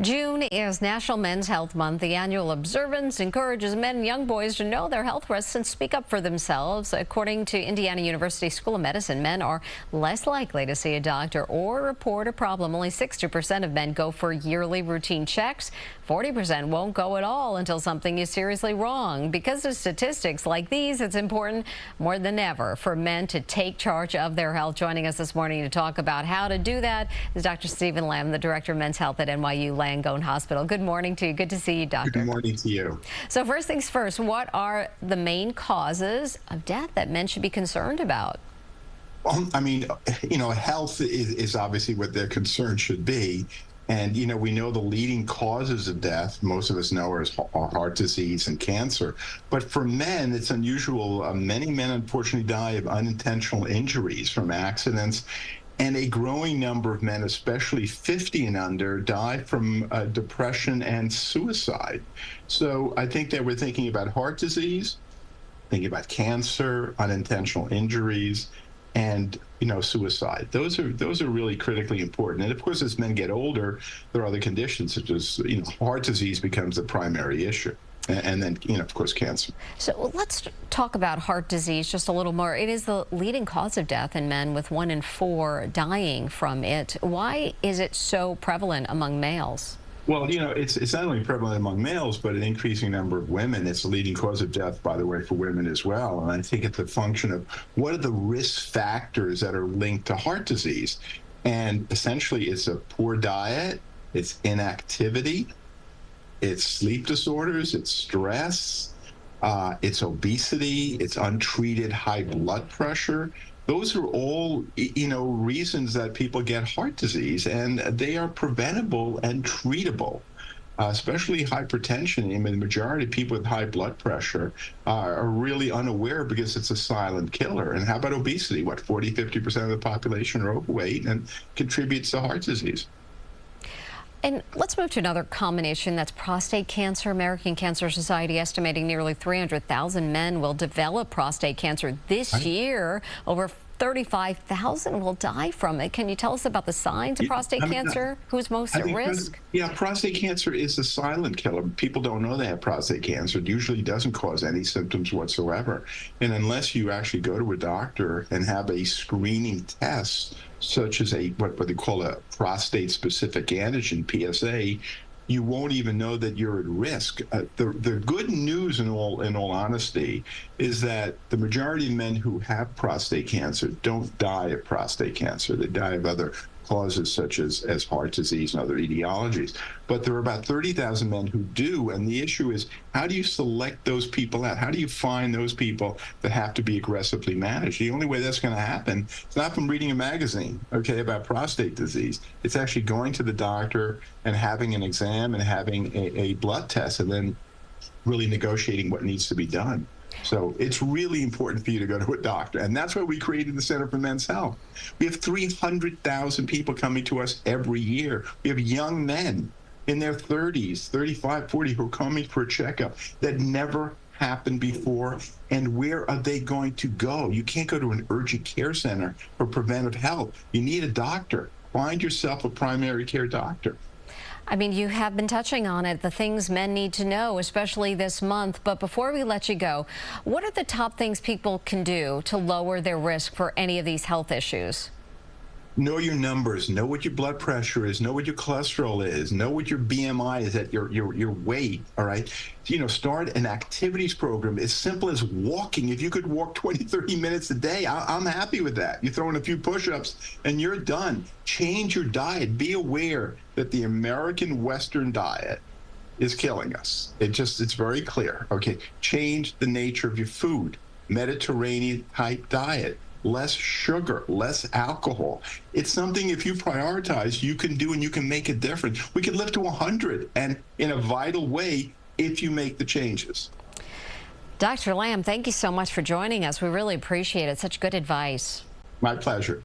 June is National Men's Health Month. The annual observance encourages men and young boys to know their health risks and speak up for themselves. According to Indiana University School of Medicine, men are less likely to see a doctor or report a problem. Only 60% of men go for yearly routine checks. 40% won't go at all until something is seriously wrong. Because of statistics like these, it's important more than ever for men to take charge of their health. Joining us this morning to talk about how to do that is Dr. Lamm, the Director of Men's Health at NYU Langone Hospital. Good morning to you. Good to see you, Doctor. Good morning to you. So first things first, what are the main causes of death that men should be concerned about? Well, I mean, health is obviously what their concern should be. And, we know the leading causes of death, most of us know, are heart disease and cancer. But for men, it's unusual. Many men, unfortunately, die of unintentional injuries from accidents. And a growing number of men, especially 50 and under, die from depression and suicide. So I think that we're thinking about heart disease, thinking about cancer, unintentional injuries, and suicide. Those are really critically important. And of course, as men get older, there are other conditions such as heart disease becomes the primary issue. And then, of course, cancer. So let's talk about heart disease just a little more. It is the leading cause of death in men, with 1 in 4 dying from it. Why is it so prevalent among males? Well, it's not only prevalent among males, but an increasing number of women. It's the leading cause of death, by the way, for women as well. And I think it's a function of what are the risk factors that are linked to heart disease. And essentially, it's a poor diet, it's inactivity, it's sleep disorders, it's stress, it's obesity, it's untreated high blood pressure. Those are all, reasons that people get heart disease, and they are preventable and treatable, especially hypertension. I mean, the majority of people with high blood pressure are really unaware because it's a silent killer. And how about obesity? 40–50% of the population are overweight and contributes to heart disease. And let's move to another common issue, that's prostate cancer. American Cancer Society estimating nearly 300,000 men will develop prostate cancer this year. Over 35,000 will die from it. Can you tell us about the signs of prostate cancer? Who's most at risk? Yeah, prostate cancer is a silent killer. People don't know they have prostate cancer. It usually doesn't cause any symptoms whatsoever. And unless you actually go to a doctor and have a screening test, such as what they call a prostate-specific antigen, PSA, you won't even know that you're at risk. The good news, in all honesty, is that the majority of men who have prostate cancer don't die of prostate cancer. They die of other causes such as heart disease and other etiologies. But there are about 30,000 men who do, and the issue is, how do you select those people out? How do you find those people that have to be aggressively managed? The only way that's going to happen is not from reading a magazine, about prostate disease. It's actually going to the doctor and having an exam and having a blood test, and then really negotiating what needs to be done. So it's really important for you to go to a doctor. And that's why we created the Center for Men's Health. We have 300,000 people coming to us every year. We have young men in their 30s, 35, 40, who are coming for a checkup that never happened before. And where are they going to go? You can't go to an urgent care center for preventive health. You need a doctor. Find yourself a primary care doctor. I mean, you have been touching on it, the things men need to know, especially this month. But before we let you go, what are the top things people can do to lower their risk for any of these health issues? Know your numbers, know what your blood pressure is, know what your cholesterol is, know what your BMI is at your weight, all right? Start an activities program as simple as walking. If you could walk 20–30 minutes a day, I'm happy with that. You throw in a few push-ups and you're done. Change your diet. Be aware that the American Western diet is killing us. It's very clear, okay? Change the nature of your food. Mediterranean type diet. Less sugar, less alcohol. It's something, if you prioritize, you can do, and you can make a difference. We can live to 100, and in a vital way, if you make the changes. Dr. Lamm, thank you so much for joining us. We really appreciate it. Such good advice. My pleasure.